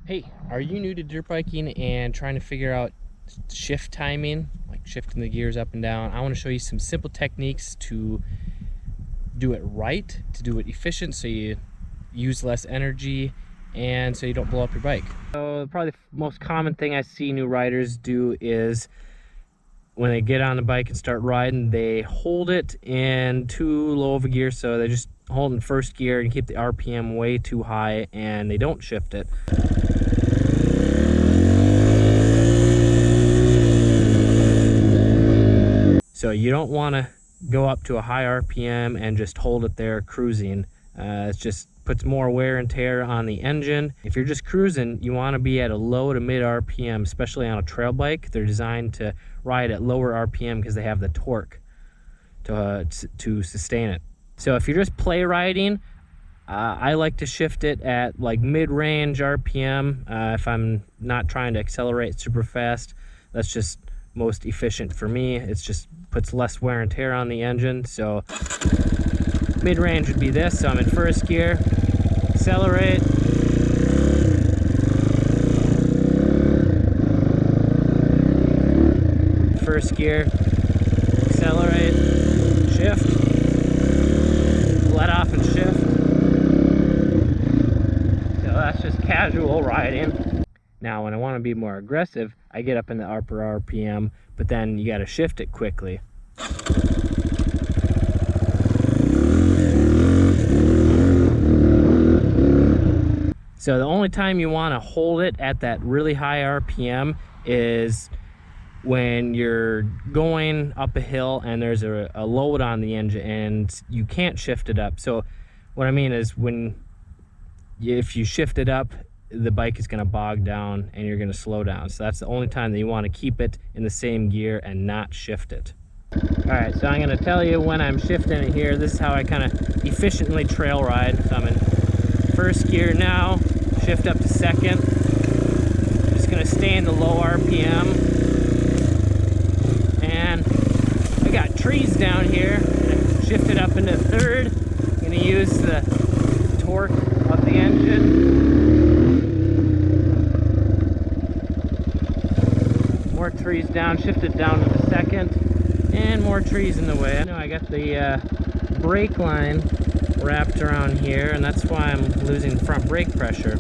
Hey, are you new to dirt biking and trying to figure out shift timing, like shifting the gears up and down? I want to show you some simple techniques to do it right, to do it efficient so you use less energy and so you don't blow up your bike. So probably the most common thing I see new riders do is when they get on the bike and start riding, they hold it in too low of a gear, so they just hold in first gear and keep the RPM way too high and they don't shift it. So you don't want to go up to a high RPM and just hold it there cruising. It just puts more wear and tear on the engine. If you're just cruising, you want to be at a low to mid RPM, especially on a trail bike. They're designed to ride at lower RPM because they have the torque to sustain it. So if you're just play riding, I like to shift it at like mid-range RPM if I'm not trying to accelerate super fast. That's just most efficient for me. It's just puts less wear and tear on the engine. So mid-range would be this. So I'm in first gear, accelerate, first gear, accelerate, shift, let off and shift. So that's just casual riding. Now when I want to be more aggressive, I get up in the upper RPM, but then you got to shift it quickly. So the only time you want to hold it at that really high RPM is when you're going up a hill and there's a load on the engine and you can't shift it up. So what I mean is if you shift it up, the bike is going to bog down and you're going to slow down. So that's the only time that you want to keep it in the same gear and not shift it. All right, so I'm going to tell you when I'm shifting it here. This is how I kind of efficiently trail ride. So I'm in first gear now, shift up to second. I'm just going to stay in the low RPM. And I got trees down here. Shift it up into third. I'm going to use the torque of the engine. More trees down, shifted down to the second, and more trees in the way. Now I got the brake line wrapped around here, and that's why I'm losing front brake pressure.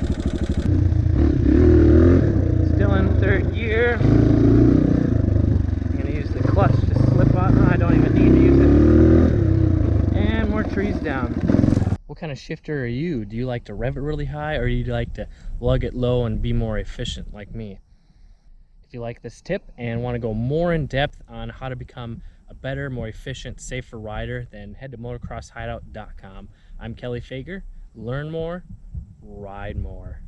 Still in third gear. I'm gonna use the clutch to slip on. I don't even need to use it. And more trees down. What kind of shifter are you? Do you like to rev it really high, or do you like to lug it low and be more efficient like me? If you like this tip and want to go more in depth on how to become a better, more efficient, safer rider, then head to motocrosshideout.com. I'm Kelly Fager. Learn more, ride more.